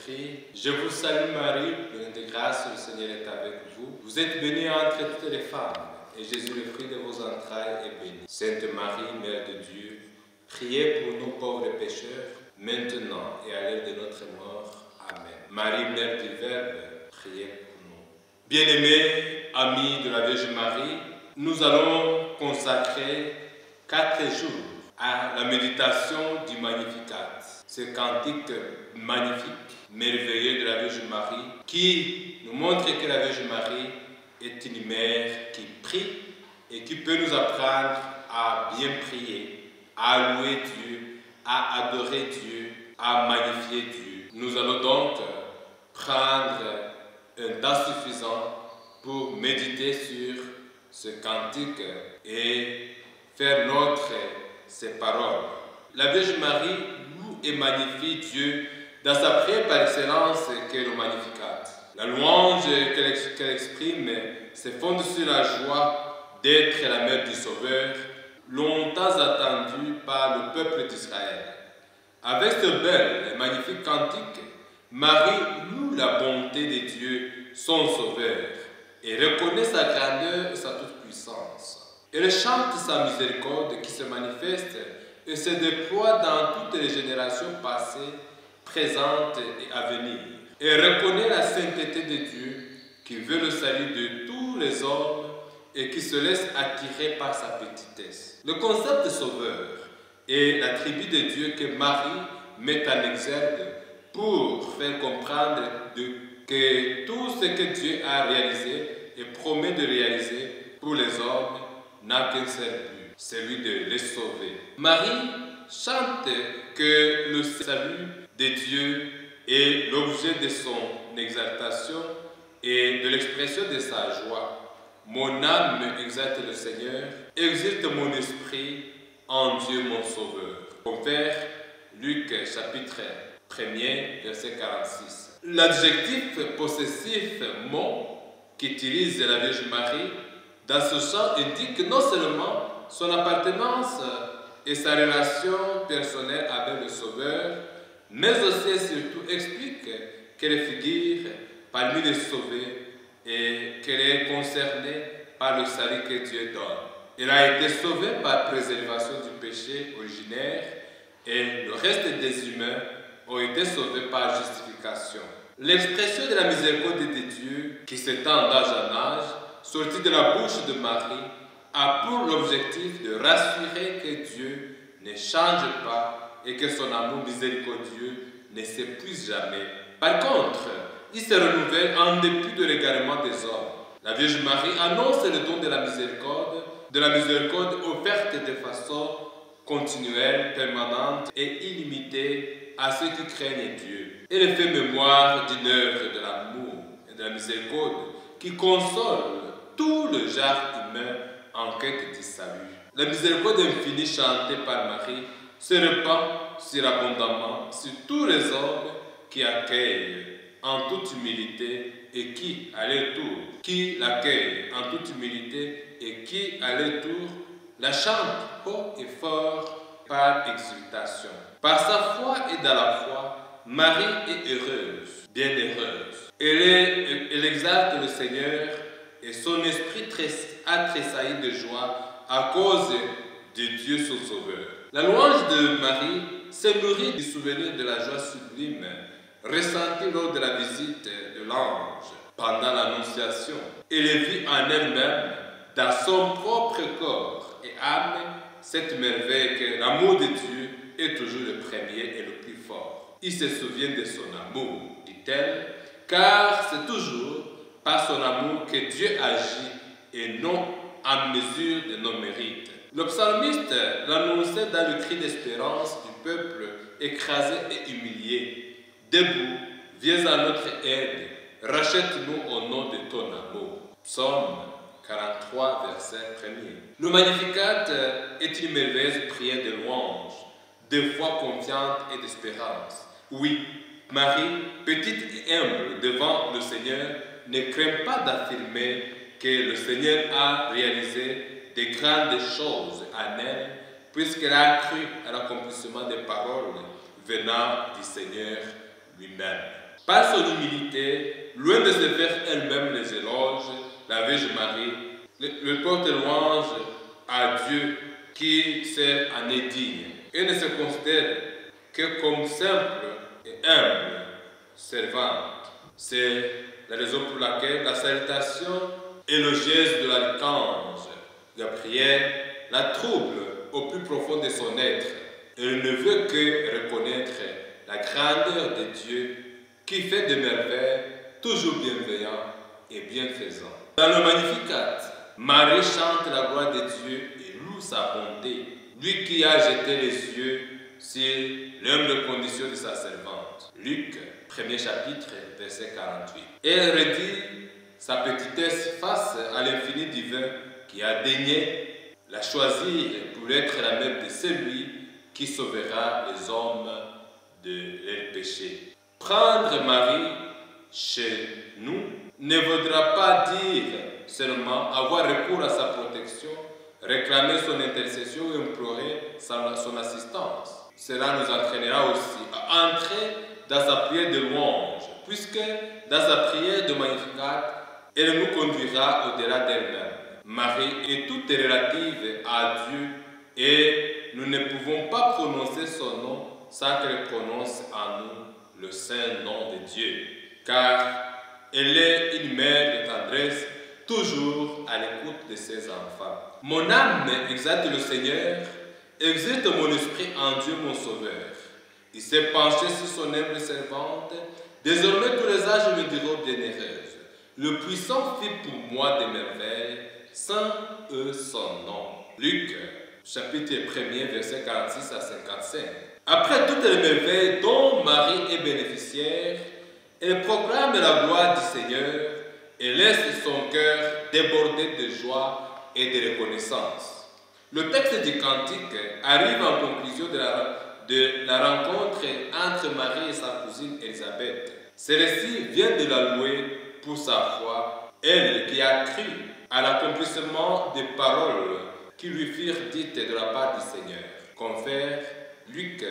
Saint-Esprit. Je vous salue Marie, pleine de grâce, le Seigneur est avec vous. Vous êtes bénie entre toutes les femmes, et Jésus, le fruit de vos entrailles, est béni. Sainte Marie, Mère de Dieu, priez pour nous pauvres pécheurs, maintenant et à l'heure de notre mort. Amen. Marie, Mère du Verbe, priez pour nous. Bien-aimés, amis de la Vierge Marie, nous allons consacrer 4 jours à la méditation du Magnificat. Ce cantique magnifique, merveilleux de la Vierge Marie, qui nous montre que la Vierge Marie est une mère qui prie et qui peut nous apprendre à bien prier, à louer Dieu, à adorer Dieu, à magnifier Dieu. Nous allons donc prendre un temps suffisant pour méditer sur ce cantique et faire nôtre ses paroles. La Vierge Marie loue et magnifie Dieu dans sa prière par excellence qu'est le Magnificat. La louange qu'elle exprime se fonde sur la joie d'être la mère du Sauveur, longtemps attendue par le peuple d'Israël. Avec ce bel et magnifique cantique, Marie loue la bonté de Dieu, son Sauveur, et reconnaît sa grandeur et sa toute-puissance. Elle chante sa miséricorde qui se manifeste et se déploie dans toutes les générations passées, présentes et à venir. Elle reconnaît la sainteté de Dieu qui veut le salut de tous les hommes et qui se laisse attirer par sa petitesse. Le concept de sauveur est l'attribut de Dieu que Marie met en exergue pour faire comprendre que tout ce que Dieu a réalisé et promet de réaliser pour les hommes n'a qu'un seul but, celui de les sauver. Marie chante que le salut de Dieu est l'objet de son exaltation et de l'expression de sa joie. Mon âme exalte le Seigneur, exulte mon esprit en Dieu mon Sauveur. Confère Luc chapitre 1er, verset 46. L'adjectif possessif mon qu'utilise la Vierge Marie dans ce chant indique non seulement son appartenance et sa relation personnelle avec le Sauveur, mais aussi et surtout explique qu'elle figure parmi les sauvés et qu'elle est concernée par le salut que Dieu donne. Elle a été sauvée par préservation du péché originaire et le reste des humains ont été sauvés par justification. L'expression de la miséricorde de Dieu qui s'étend d'âge en âge, sortie de la bouche de Marie, a pour l'objectif de rassurer que Dieu ne change pas et que son amour miséricordieux ne s'épuise jamais. Par contre, il se renouvelle en dépit de l'égarement des hommes. La Vierge Marie annonce le don de la miséricorde offerte de façon continuelle, permanente et illimitée à ceux qui craignent Dieu. Elle fait mémoire d'une œuvre de l'amour et de la miséricorde qui console tout le genre humain en quête du salut. La miséricorde infinie chantée par Marie se répand surabondamment sur tous les hommes qui accueillent en toute humilité et qui, à leur tour, l'accueillent en toute humilité et qui, à leur tour, la chantent haut et fort par exultation. Par sa foi et dans la foi, Marie est heureuse, bien heureuse. Elle exalte le Seigneur et son esprit a tressailli de joie à cause de Dieu son Sauveur. La louange de Marie se nourrit du souvenir de la joie sublime ressentie lors de la visite de l'ange pendant l'Annonciation. Elle vit en elle-même, dans son propre corps et âme, cette merveille que l'amour de Dieu est toujours le premier et le plus fort. Il se souvient de son amour, dit-elle, car c'est toujours par son amour que Dieu agit et non en mesure de nos mérites. Le psalmiste l'annonçait dans le cri d'espérance du peuple écrasé et humilié. Debout, viens à notre aide, rachète-nous au nom de ton amour. Psaume 43, verset 1er. Le Magnificat est une merveilleuse prière de louange, de foi confiante et d'espérance. Oui, Marie, petite et humble devant le Seigneur, ne craint pas d'affirmer que le Seigneur a réalisé de grandes choses en elle, puisqu'elle a cru à l'accomplissement des paroles venant du Seigneur lui-même. Par son humilité, loin de se faire elle-même les éloges, la Vierge Marie le porte louange à Dieu qui sert en est digne et ne se considère que comme simple et humble servante. C'est la raison pour laquelle la salutation élogieuse de l'archange Gabriel la trouble au plus profond de son être. Elle ne veut que reconnaître la grandeur de Dieu qui fait des merveilles toujours bienveillant et bienfaisant. Dans le Magnificat, Marie chante la gloire de Dieu et loue sa bonté, lui qui a jeté les yeux sur l'humble condition de sa servante. Luc, 1er chapitre, verset 48. Et elle redit sa petitesse face à l'infini divin qui a daigné la choisir pour être la mère de celui qui sauvera les hommes de leurs péchés. Prendre Marie chez nous ne voudra pas dire seulement avoir recours à sa protection, réclamer son intercession ou implorer son assistance. Cela nous entraînera aussi à entrer dans sa prière de louange, puisque dans sa prière de Magnificat, elle nous conduira au-delà d'elle-même. Marie est toute relative à Dieu et nous ne pouvons pas prononcer son nom sans qu'elle prononce en nous le saint nom de Dieu, car elle est une mère de tendresse, toujours à l'écoute de ses enfants. Mon âme exalte le Seigneur, exulte mon esprit en Dieu mon Sauveur. Il s'est penché sur son humble servante, désormais tous les âges me diront bienheureuse. Le puissant fit pour moi des merveilles, sans eux son nom. Luc, chapitre 1er, verset 46 à 55. Après toutes les merveilles dont Marie est bénéficiaire, elle proclame la gloire du Seigneur et laisse son cœur déborder de joie et de reconnaissance. Le texte du Cantique arrive en conclusion de la rencontre entre Marie et sa cousine Élisabeth. Celle-ci vient de la louer pour sa foi, elle qui a cru à l'accomplissement des paroles qui lui furent dites de la part du Seigneur. Confère Luc,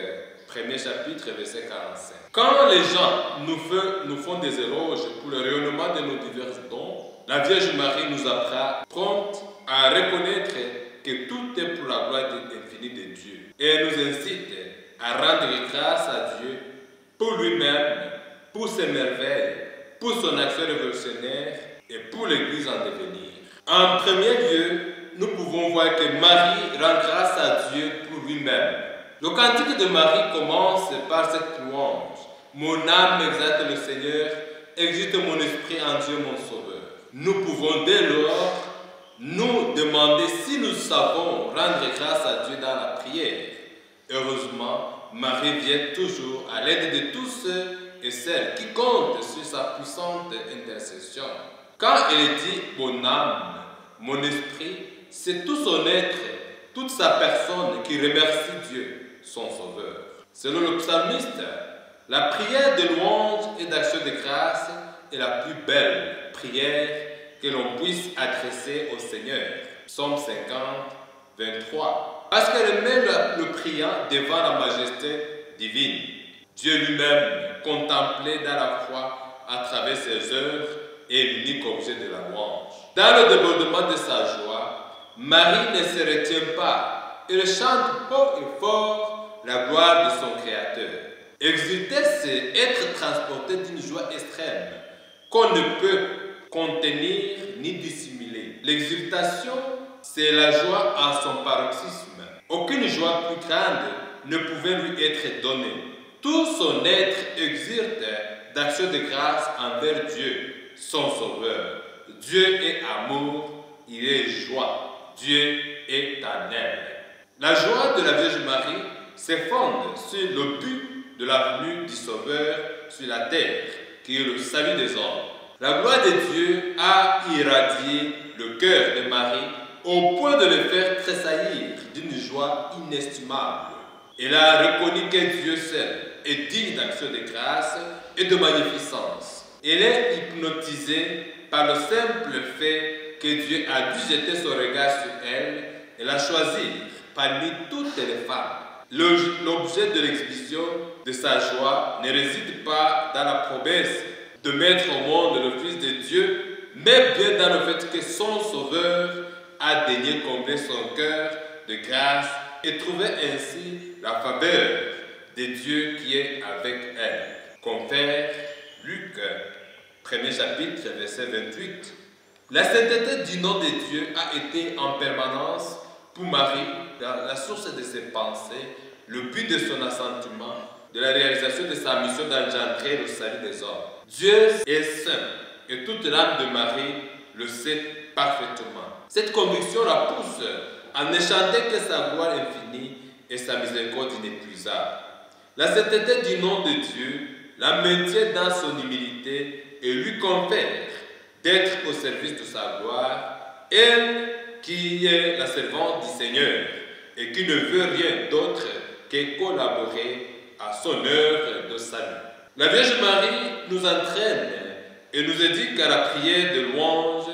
1er chapitre, verset 45. Quand les gens nous font des éloges pour le rayonnement de nos divers dons, la Vierge Marie nous apprend prompte à reconnaître que tout est pour la gloire infinie de Dieu. Et elle nous incite à rendre grâce à Dieu pour lui-même, pour ses merveilles, pour son action révolutionnaire et pour l'Église en devenir. En premier lieu, nous pouvons voir que Marie rend grâce à Dieu pour lui-même. Le cantique de Marie commence par cette louange. Mon âme exalte le Seigneur, exulte mon esprit en Dieu mon Sauveur. Nous pouvons dès lors nous demander si nous savons rendre grâce à Dieu dans la prière. Heureusement, Marie vient toujours à l'aide de tous ceux et celles qui comptent sur sa puissante intercession. Quand elle dit « mon âme », mon esprit, c'est tout son être, toute sa personne qui remercie Dieu, son Sauveur. Selon le psalmiste, la prière de louange et d'action de grâce est la plus belle prière que l'on puisse adresser au Seigneur. Psaume 50, 23. Parce qu'elle met le priant devant la majesté divine. Dieu lui-même, contemplé dans la foi à travers ses œuvres, est l'unique objet de la louange. Dans le débordement de sa joie, Marie ne se retient pas. Elle chante haut et fort la gloire de son Créateur. Exulter, c'est être transporté d'une joie extrême qu'on ne peut contenir ni dissimuler. L'exultation, c'est la joie à son paroxysme. Aucune joie plus grande ne pouvait lui être donnée. Tout son être exulte d'action de grâce envers Dieu, son Sauveur. Dieu est amour, il est joie. Dieu est en elle. La joie de la Vierge Marie se fonde sur le but de la venue du Sauveur sur la terre, qui est le salut des hommes. La gloire de Dieu a irradié le cœur de Marie au point de le faire tressaillir d'une joie inestimable. Elle a reconnu que Dieu seul est digne d'action de grâce et de magnificence. Elle est hypnotisée par le simple fait que Dieu a dû jeter son regard sur elle et la choisir parmi toutes les femmes. L'objet de l'exhibition de sa joie ne réside pas dans la promesse de mettre au monde le Fils de Dieu, mais bien dans le fait que son Sauveur a daigné combler son cœur de grâce et trouver ainsi la faveur de Dieu qui est avec elle. Confère Luc, 1er chapitre, verset 28. La sainteté du nom de Dieu a été en permanence pour Marie la source de ses pensées, le but de son assentiment, de la réalisation de sa mission d'engendrer le salut des hommes. Dieu est saint et toute l'âme de Marie le sait parfaitement. Cette conviction la pousse à ne chanter que sa gloire infinie et sa miséricorde inépuisable. La sainteté du nom de Dieu la maintient dans son humilité et lui confère d'être au service de sa gloire, elle qui est la servante du Seigneur et qui ne veut rien d'autre que collaborer à son œuvre de salut. La Vierge Marie nous entraîne et nous éduque à la prière de louange,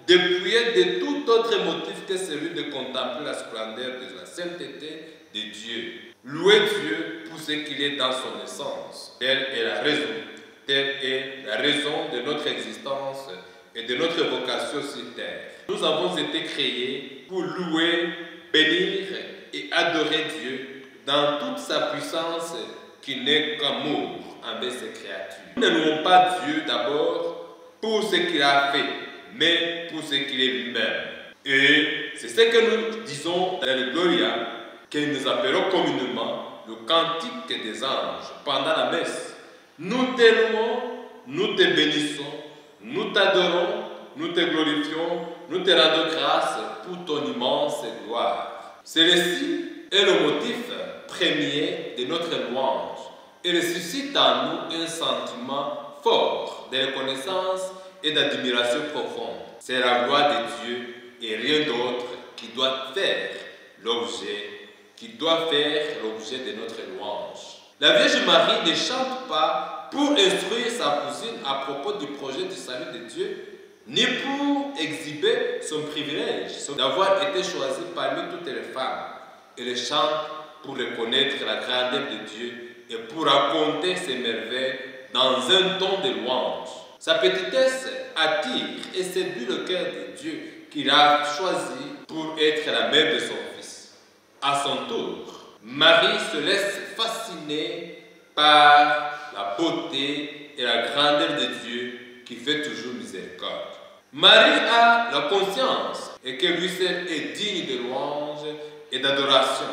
dépouillée de tout autre motif que celui de contempler la splendeur de la sainteté de Dieu. Louer Dieu pour ce qu'il est dans son essence. Telle est la raison. Telle est la raison de notre existence et de notre vocation sur terre. Nous avons été créés pour louer, bénir et adorer Dieu dans toute sa puissance qui n'est qu'amour envers ses créatures. Nous ne louons pas Dieu d'abord pour ce qu'il a fait, mais pour ce qu'il est lui-même. Et c'est ce que nous disons dans le Gloria, que nous appelons communément le cantique des anges pendant la messe. Nous te louons, nous te bénissons, nous t'adorons, nous te glorifions, nous te rendons grâce pour ton immense gloire. Celui-ci est le motif premier de notre louange et il suscite en nous un sentiment fort de reconnaissance et d'admiration profonde. C'est la gloire de Dieu et rien d'autre qui doit faire l'objet de notre louange. La Vierge Marie ne chante pas pour instruire sa cousine à propos du projet du salut de Dieu, ni pour exhiber son privilège d'avoir été choisie parmi toutes les femmes. Elle chante pour reconnaître la grandeur de Dieu et pour raconter ses merveilles dans un ton de louange. Sa petitesse attire et séduit le cœur de Dieu qu'il a choisi pour être la mère de son Fils. À son tour, Marie se laisse fasciner par la beauté et la grandeur de Dieu qui fait toujours miséricorde. Marie a la conscience et que lui seul est digne de louange et d'adoration.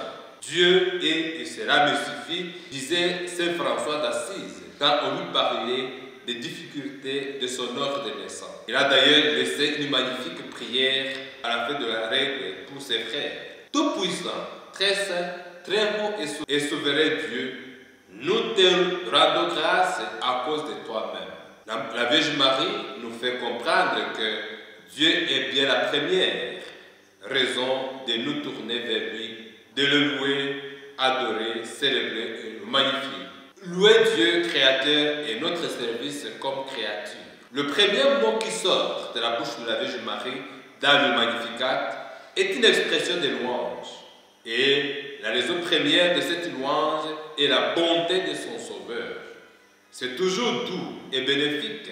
Dieu est et cela me suffit, disait Saint François d'Assise quand on lui parlait des difficultés de son ordre de naissance. Il a d'ailleurs laissé une magnifique prière à la fin de la règle pour ses frères. Tout puissant, très saint, très haut et souverain Dieu, nous te rendons grâce à cause de toi-même. La Vierge Marie nous fait comprendre que Dieu est bien la première raison de nous tourner vers lui, de le louer, adorer, célébrer et le magnifier. Louer Dieu créateur est notre service comme créature. Le premier mot qui sort de la bouche de la Vierge Marie dans le Magnificat est une expression de louange. Et la raison première de cette louange est la bonté de son Sauveur. C'est toujours doux et bénéfique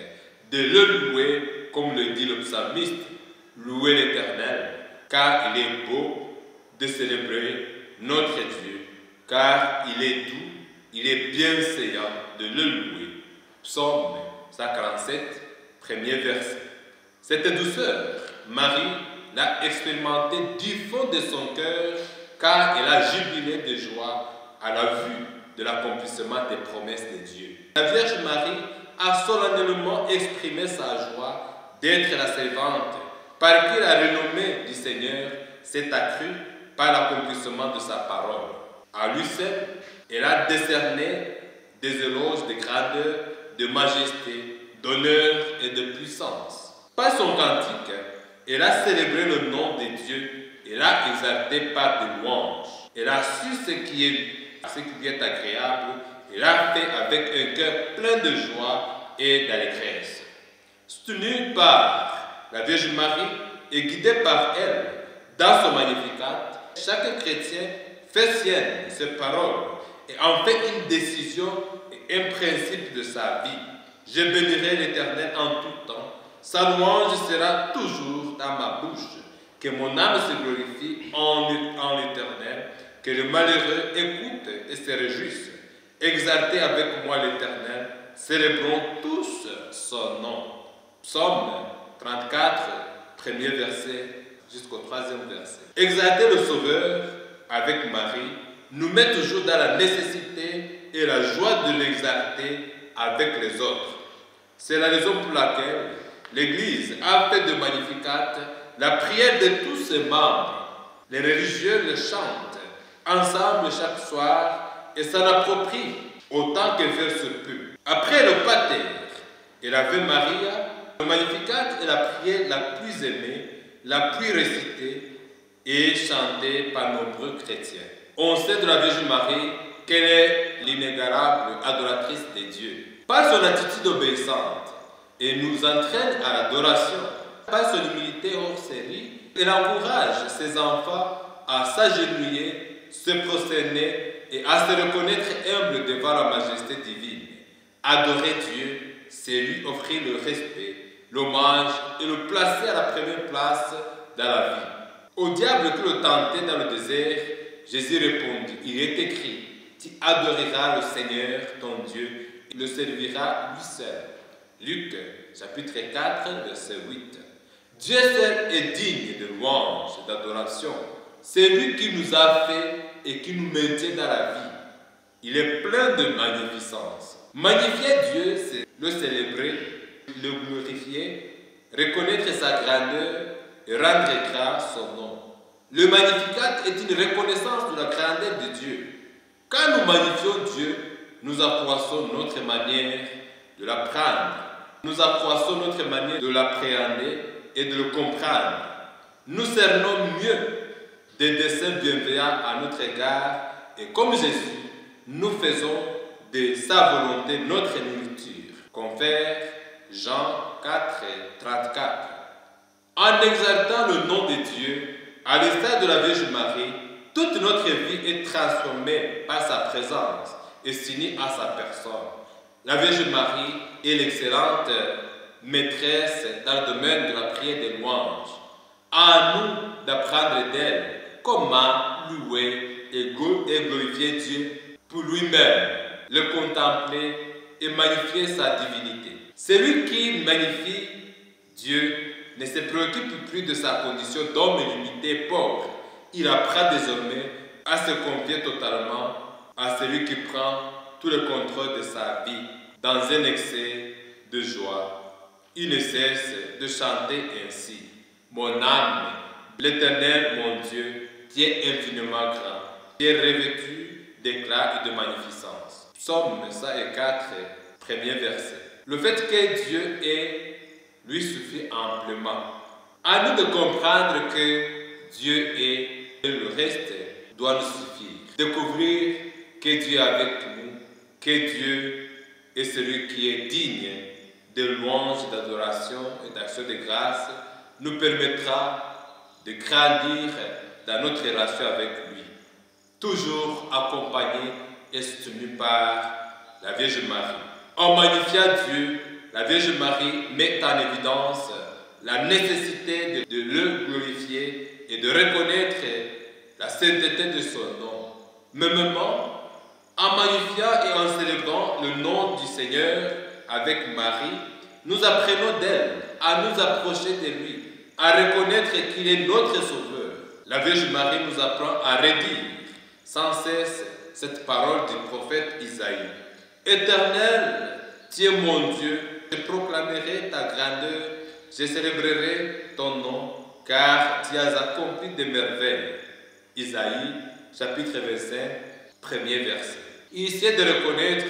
de le louer, comme le dit le psalmiste, louer l'Éternel, car il est beau de célébrer notre Dieu, car il est doux, il est bienséant de le louer. Psaume 147, premier verset. Cette douceur, Marie l'a expérimentée du fond de son cœur, car elle a jubilé de joie à la vue de l'accomplissement des promesses de Dieu. La Vierge Marie a solennellement exprimé sa joie d'être la servante par qui la renommée du Seigneur s'est accrue par l'accomplissement de sa parole. À lui seul, elle a décerné des éloges de grandeur, de majesté, d'honneur et de puissance. Par son cantique, elle a célébré le nom de Dieu et l'a exalté par des louanges. Elle a su ce qui est agréable et l'a fait avec un cœur plein de joie et d'allégresse. Soutenue par la Vierge Marie et guidée par elle dans son Magnificat, chaque chrétien fait sienne ses paroles et en fait une décision et un principe de sa vie. Je bénirai l'Éternel en tout temps. Sa louange sera toujours dans ma bouche. Que mon âme se glorifie en l'Éternel. Que le malheureux écoute et se réjouisse. Exaltez avec moi l'Éternel. Célébrons tous son nom. Psaume 34, premier verset jusqu'au 3e verset. Exalter le Sauveur avec Marie nous met toujours dans la nécessité et la joie de l'exalter avec les autres. C'est la raison pour laquelle l'Église a fait de Magnificat la prière de tous ses membres. Les religieux le chantent ensemble chaque soir et s'en approprient autant que faire se peut. Après le Pater et l'Ave Maria, le Magnificat est la prière la plus aimée, la plus récitée et chantée par nombreux chrétiens. On sait de la Vierge Marie qu'elle est l'inégalable adoratrice de Dieu. Par son attitude obéissante, elle nous entraîne à l'adoration. Par son humilité hors série, elle encourage ses enfants à s'agenouiller, se prosterner et à se reconnaître humble devant la majesté divine. Adorer Dieu, c'est lui offrir le respect, l'hommage et le placer à la première place dans la vie. Au diable qui le tentait dans le désert, Jésus répondit, il est écrit, tu adoreras le Seigneur ton Dieu, il le servira lui seul. Luc chapitre 4 verset 8. Dieu seul est digne de louange et d'adoration. C'est lui qui nous a fait et qui nous maintient dans la vie. Il est plein de magnificence. Magnifier Dieu, c'est le célébrer, le glorifier, reconnaître sa grandeur et rendre grâce son nom. Le Magnificat est une reconnaissance de la grandeur de Dieu. Quand nous magnifions Dieu, nous accroissons notre manière de l'apprendre. Nous accroissons notre manière de l'appréhender et de le comprendre. Nous cernons mieux des desseins bienveillants à notre égard et comme Jésus, nous faisons de sa volonté notre nourriture. Confère Jean 4, 34. En exaltant le nom de Dieu, à l'instar de la Vierge Marie, toute notre vie est transformée par sa présence et signée à sa personne. La Vierge Marie est l'excellente maîtresse dans le domaine de la prière des louanges. À nous d'apprendre d'elle comment louer et glorifier Dieu pour lui-même, le contempler et magnifier sa divinité. Celui qui magnifie Dieu ne se préoccupe plus de sa condition d'homme limité et pauvre. Il apprend désormais à se confier totalement à celui qui prend tout le contrôle de sa vie dans un excès de joie. Il ne cesse de chanter ainsi. Mon âme, l'Éternel, mon Dieu, tu es infiniment grand. Tu es revêtu d'éclat et de magnificence. Psaume 104, premier verset. Le fait que Dieu est, lui suffit amplement. À nous de comprendre que Dieu est et le reste doit nous suffire. Découvrir que Dieu est avec nous, que Dieu est celui qui est digne de louange, d'adoration et d'action de grâce nous permettra de grandir dans notre relation avec lui, toujours accompagné et soutenu par la Vierge Marie. En magnifiant Dieu, la Vierge Marie met en évidence la nécessité de le glorifier et de reconnaître la sainteté de son nom. Mêmement, en magnifiant et en célébrant le nom du Seigneur avec Marie, nous apprenons d'elle à nous approcher de lui, à reconnaître qu'il est notre Sauveur. La Vierge Marie nous apprend à redire sans cesse cette parole du prophète Isaïe. Éternel, tu es mon Dieu, je proclamerai ta grandeur, je célébrerai ton nom, car tu as accompli des merveilles. Isaïe, chapitre 25, premier verset. Il essaie de reconnaître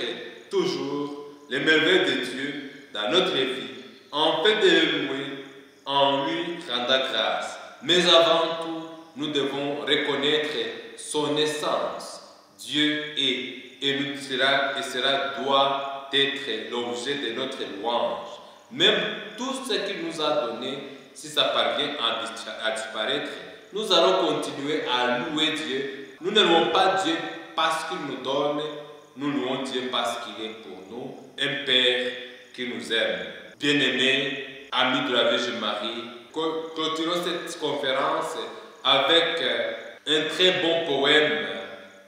toujours les merveilles de Dieu dans notre vie, en fait de le louer, en lui rendant grâce. Mais avant tout, nous devons reconnaître son essence. Dieu est et doit être l'objet de notre louange. Même tout ce qu'il nous a donné, si ça parvient à disparaître, nous allons continuer à louer Dieu. Nous ne louons pas Dieu parce qu'il nous donne, nous louons Dieu parce qu'il est pour nous, un Père qui nous aime. Bien-aimés, amis de la Vierge Marie, clôturons cette conférence avec un très bon poème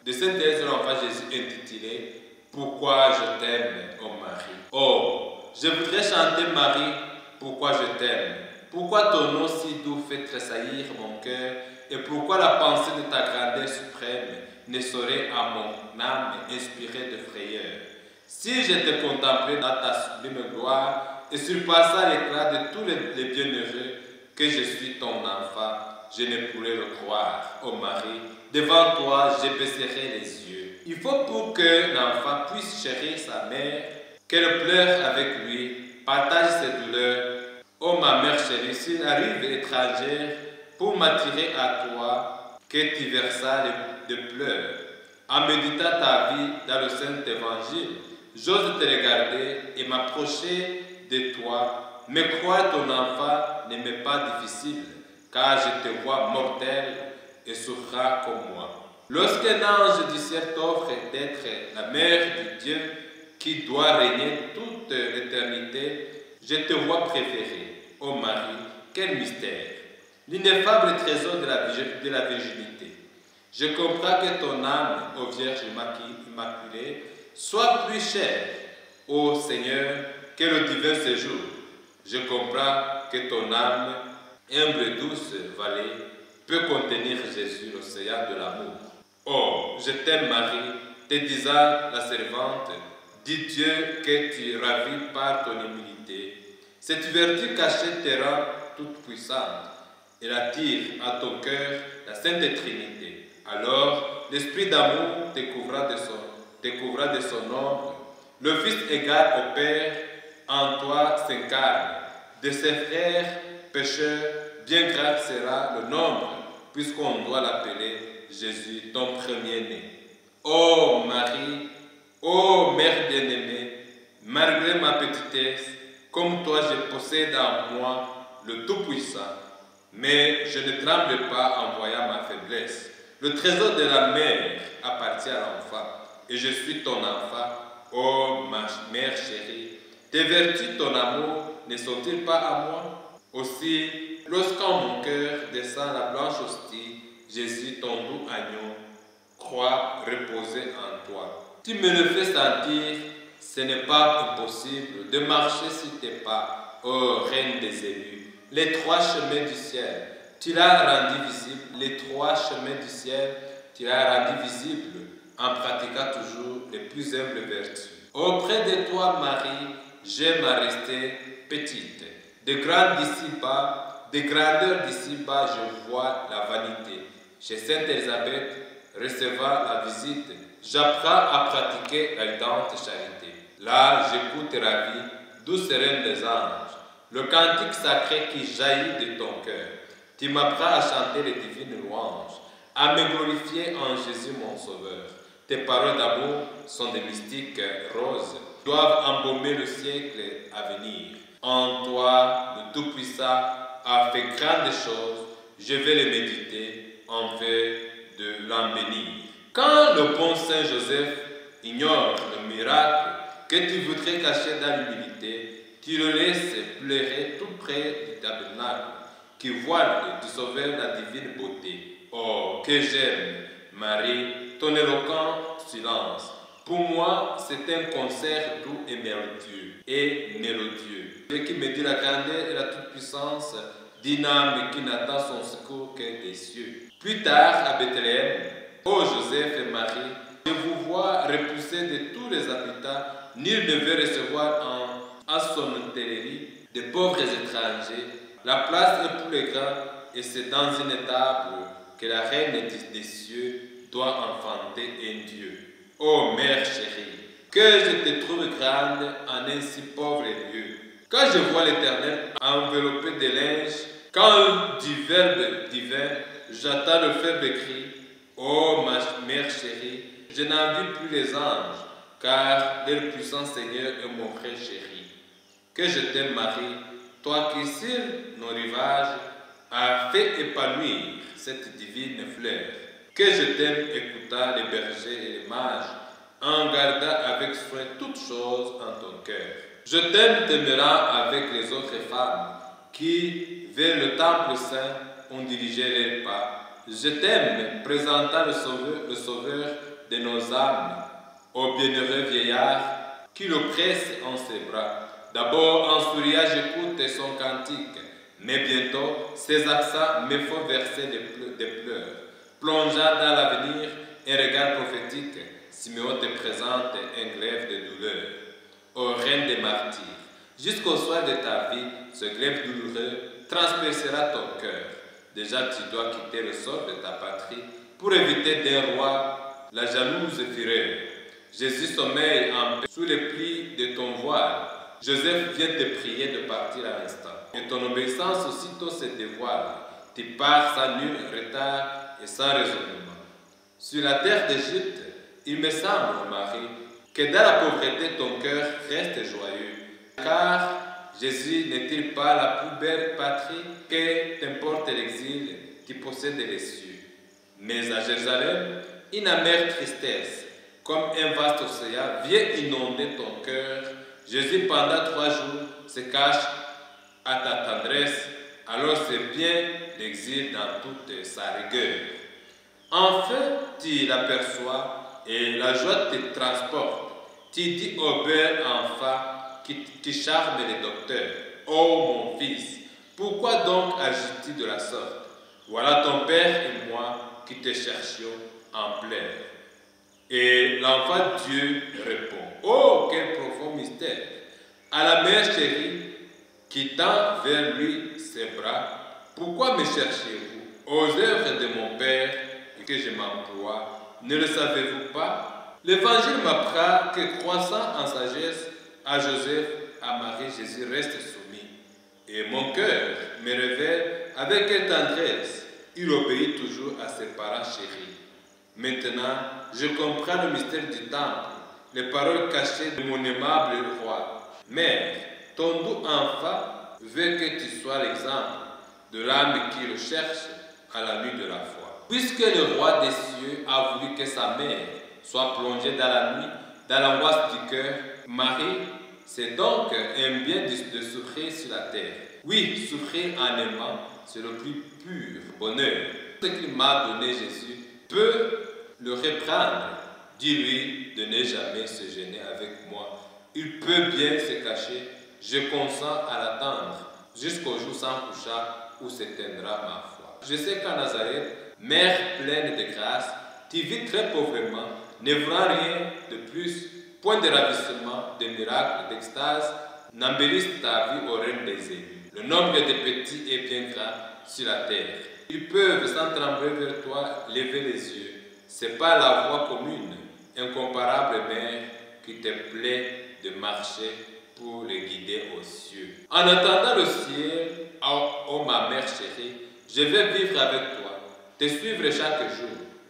de Sainte Thérèse de l'Enfant Jésus intitulé « Pourquoi je t'aime, ô Marie ». Oh, je voudrais chanter Marie, pourquoi je t'aime. Pourquoi ton nom si doux fait tressaillir mon cœur et pourquoi la pensée de ta grandeur suprême ne saurait à mon âme inspirer de frayeur. Si je te contemplais dans ta sublime gloire et surpassant l'éclat de tous les bienheureux que je suis ton enfant, je ne pourrais le croire. Ô Marie, devant toi, je baisserai les yeux. Il faut pour que l'enfant puisse chérir sa mère, qu'elle pleure avec lui, partage ses douleurs. Ô ma mère chérie, s'il arrive étrangère pour m'attirer à toi, que tu versas de pleurs. En méditant ta vie dans le Saint Évangile, j'ose te regarder et m'approcher de toi. Mais croire ton enfant ne m'est pas difficile, car je te vois mortel et souffrant comme moi. Lorsqu'un ange du ciel t'offre d'être la mère du Dieu qui doit régner toute l'éternité, je te vois préférée. Ô Marie, quel mystère! L'ineffable trésor de la virginité. Je comprends que ton âme, ô Vierge immaculée, soit plus chère, ô Seigneur, que le divin séjour. Je comprends que ton âme, humble et douce vallée, peut contenir Jésus, l'océan de l'amour. Oh, je t'aime Marie, te disant la servante, dis Dieu que tu ravis par ton humilité. Cette vertu cachée te rend toute puissante. Elle attire à ton cœur la Sainte Trinité. Alors, l'Esprit d'amour te couvra de son ombre. Le Fils égal au Père en toi s'incarne. De ses frères pécheurs, bien grave sera le nombre, puisqu'on doit l'appeler Jésus, ton premier-né. Ô Marie, ô Mère bien-aimée, malgré ma petitesse, comme toi je possède en moi le Tout-Puissant, mais je ne tremble pas en voyant ma faiblesse. Le trésor de la mère appartient à l'enfant, et je suis ton enfant, ô ma mère chérie. Tes vertus, ton amour, ne sont-ils pas à moi? Aussi, lorsqu'en mon cœur descend la blanche hostie, Jésus, ton doux agneau, croit reposer en toi. Tu me le fais sentir, ce n'est pas impossible de marcher sur tes pas, ô Reine des élus. Les trois chemins du ciel, tu l'as rendu visible. Les trois chemins du ciel, tu l'as rendu visible en pratiquant toujours les plus humbles vertus. Auprès de toi, Marie, j'aime à rester petite. De grandeurs d'ici-bas, je vois la vanité. Chez Sainte Élisabeth, recevant la visite, j'apprends à pratiquer la ardente charité. Là, j'écoute ravi, douce reine des anges, le cantique sacré qui jaillit de ton cœur. Tu m'apprends à chanter les divines louanges, à me glorifier en Jésus mon Sauveur. Tes paroles d'amour sont des mystiques roses, doivent embaumer le siècle à venir. En toi, le Tout-Puissant a fait grandes choses, je vais les méditer en vue de l'en bénir. Quand le bon Saint Joseph ignore le miracle que tu voudrais cacher dans l'humilité, tu le laisses pleurer tout près du tabernacle, qui voile du Sauveur la divine beauté. Oh, que j'aime, Marie, ton éloquent silence. Pour moi, c'est un concert doux et mélodieux. Dieu qui me dit la grandeur et la toute-puissance d'une âme qui n'attend son secours que des cieux. Plus tard, à Bethléem, ô Joseph et Marie, je vous vois repoussés de tous les habitants. Nul ne veut recevoir en son hôtellerie de pauvres étrangers. La place est pour les grands et c'est dans une étable que la reine des cieux doit enfanter un Dieu. Ô Mère chérie, que je te trouve grande en un si pauvre lieu. Quand je vois l'Éternel enveloppé de linge, quand du Verbe divin, j'entends le faible cri, ô ma Mère chérie, je n'envie plus les anges, car le puissant Seigneur est mon frère chéri. Que je t'aime Marie, toi qui sur nos rivages as fait épanouir cette divine fleur. Que je t'aime, écouta les bergers et les mages, en gardant avec soin toutes choses en ton cœur. Je t'aime, t'aimeras avec les autres femmes qui, vers le temple saint, ont dirigé leurs pas. Je t'aime, présentant le sauveur de nos âmes, au bienheureux vieillard qui le presse en ses bras. D'abord, en souriant, j'écoute son cantique, mais bientôt, ses accents me font verser des pleurs. Plongeant dans l'avenir, un regard prophétique, Siméon te présente un glaive de douleur. Ô reine des martyrs, jusqu'au soir de ta vie, ce glaive douloureux transpercera ton cœur. Déjà, tu dois quitter le sol de ta patrie pour éviter d'un roi la jalouse fureur. Jésus sommeille en paix sous les plis de ton voile. Joseph vient te prier de partir à l'instant. Et ton obéissance aussitôt se dévoile. Tu pars sans nul retard et sans raisonnement. Sur la terre d'Égypte, il me semble, Marie, que dans la pauvreté ton cœur reste joyeux. Car Jésus n'est-il pas la plus belle patrie que t'importe l'exil qui possède les cieux? Mais à Jérusalem, une amère tristesse, comme un vaste océan, vient inonder ton cœur. Jésus, pendant 3 jours, se cache à ta tendresse, alors c'est bien l'exil dans toute sa rigueur. Enfin, tu l'aperçois et la joie te transporte. Tu dis au bel enfant qui charme les docteurs: oh mon fils, pourquoi donc agis-tu de la sorte? Voilà ton père et moi qui te cherchions en pleurs. Et l'enfant Dieu répond: oh, quel profond mystère! À la mère chérie qui tend vers lui ses bras: pourquoi me cherchez-vous? Aux œuvres de mon père et que je m'emploie, ne le savez-vous pas? L'évangile m'apprend que, croissant en sagesse, à Joseph, à Marie, Jésus reste soumis. Et mon cœur me révèle avec quelle tendresse il obéit toujours à ses parents chéris. Maintenant, je comprends le mystère du temple, les paroles cachées de mon aimable roi. Mère, ton doux enfant veut que tu sois l'exemple de l'âme qui le cherche à la nuit de la foi. Puisque le roi des cieux a voulu que sa mère soit plongée dans la nuit, dans l'angoisse du cœur, Marie, c'est donc un bien de souffrir sur la terre. Oui, souffrir en aimant, c'est le plus pur bonheur. Ce qu'il m'a donné Jésus peut le reprendre. Dis-lui de ne jamais se gêner avec moi. Il peut bien se cacher. Je consens à l'attendre jusqu'au jour sans coucha où s'éteindra ma foi. Je sais qu'à Nazareth, mère pleine de grâce, tu vis très pauvrement, ne voulant rien de plus, point de ravissement, de miracles, d'extase, n'embellissent ta vie au règne des élus. Le nombre des petits est bien grand sur la terre. Ils peuvent, sans trembler vers toi, lever les yeux. C'est pas la voie commune, incomparable mère, qui te plaît de marcher pour les guider aux cieux. En attendant le ciel, ô ma mère chérie, je vais vivre avec toi, te suivre chaque jour.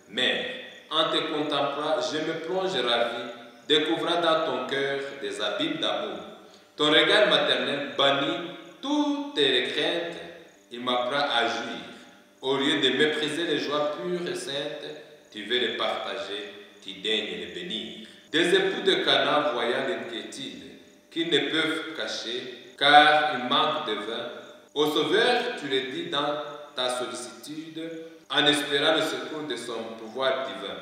Mère, en te contemplant, je me plonge ravi, découvrant dans ton cœur des abîmes d'amour. Ton regard maternel bannit toutes les craintes, il m'apprend à jouir. Au lieu de mépriser les joies pures et saintes, tu veux les partager, tu daignes les bénir. Des époux de Cana voyant l'inquiétude qu'ils ne peuvent cacher, car il manque de vin, au Sauveur, tu le dis dans ta sollicitude, en espérant le secours de son pouvoir divin.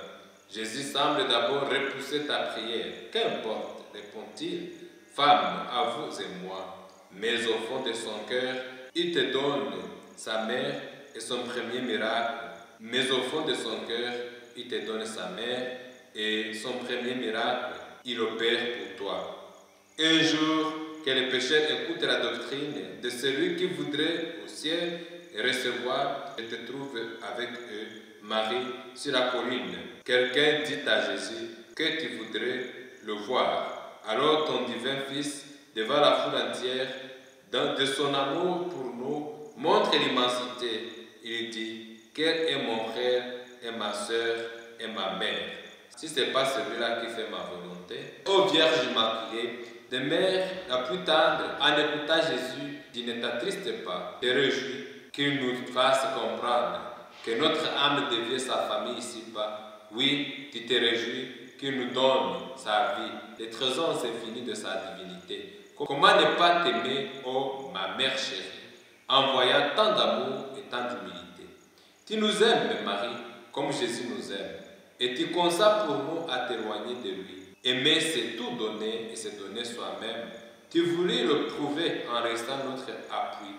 Jésus semble d'abord repousser ta prière. Qu'importe, répond-il, femme, à vous et moi. Mais au fond de son cœur, il te donne sa mère et son premier miracle. Mais au fond de son cœur, il te donne sa mère et son premier miracle, il opère pour toi. Un jour, que les pécheurs écoutent la doctrine de celui qui voudrait au ciel recevoir et te trouve avec eux, Marie, sur la colline. Quelqu'un dit à Jésus que tu voudrais le voir. Alors ton divin Fils, devant la foule entière, de son amour pour nous, montre l'immensité. Il dit: quel est mon frère et ma sœur et ma mère? Si ce n'est pas celui-là qui fait ma volonté. Ô Vierge Immaculée, de mère la plus tendre, en écoutant Jésus, tu ne t'attristes pas, te réjouis qu'il nous fasse comprendre que notre âme devient sa famille ici-bas. Oui, tu te réjouis qu'il nous donne sa vie, les trésors infinis de sa divinité. Comment ne pas t'aimer, ô ma mère chérie, en voyant tant d'amour et tant d'humilité. Tu nous aimes, Marie, comme Jésus nous aime, et tu consacres pour nous à t'éloigner de lui. Aimer, c'est tout donner et se donner soi-même. Tu voulais le prouver en restant notre appui.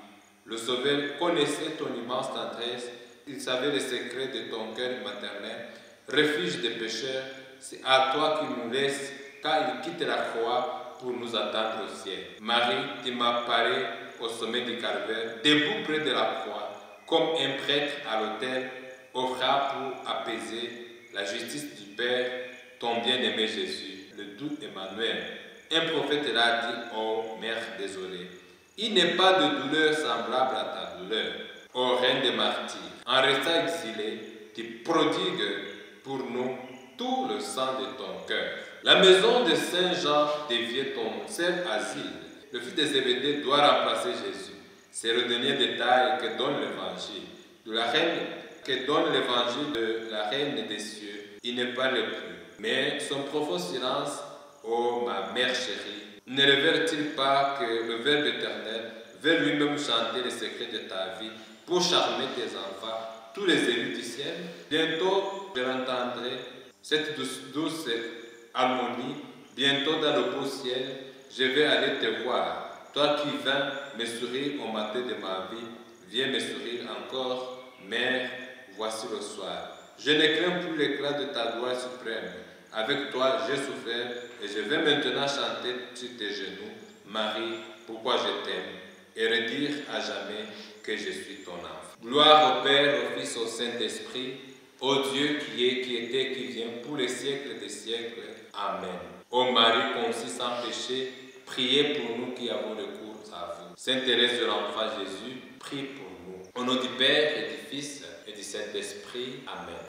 Le Sauveur connaissait ton immense tendresse, il savait les secrets de ton cœur maternel. Refuge des pécheurs, c'est à toi qu'il nous laisse, car il quitte la croix pour nous attendre au ciel. Marie, tu m'apparais au sommet du calvaire, debout près de la croix, comme un prêtre à l'autel, offrant pour apaiser la justice du Père, ton bien-aimé Jésus, le doux Emmanuel. Un prophète l'a dit, ô Mère désolée, il n'est pas de douleur semblable à ta douleur, ô Reine des martyrs. En restant exilé, tu prodigues pour nous tout le sang de ton cœur. La maison de Saint Jean devient ton seul asile. Le fils de Zébédée doit remplacer Jésus. C'est le dernier détail que donne l'évangile. De la reine que donne l'évangile de la reine des cieux, il ne parle plus. Mais son profond silence, ô ma mère chérie, ne révèle-t-il pas que le Verbe éternel veut lui-même chanter les secrets de ta vie pour charmer tes enfants, tous les élus du ciel? Bientôt, je l'entendrai, cette douce harmonie, bientôt dans le beau ciel, je vais aller te voir. Toi qui viens me sourire au matin de ma vie, viens me sourire encore, Mère, voici le soir. Je ne crains plus l'éclat de ta gloire suprême. Avec toi, j'ai souffert et je vais maintenant chanter sur tes genoux, Marie, pourquoi je t'aime, et redire à jamais que je suis ton enfant. Gloire au Père, au Fils, au Saint-Esprit, au Dieu qui est, qui était, qui vient, pour les siècles des siècles. Amen. Ô Marie conçue sans péché, priez pour nous qui avons recours à vous. Sainte Thérèse de l'Enfant Jésus, prie pour nous. Au nom du Père et du Fils et du Saint-Esprit. Amen.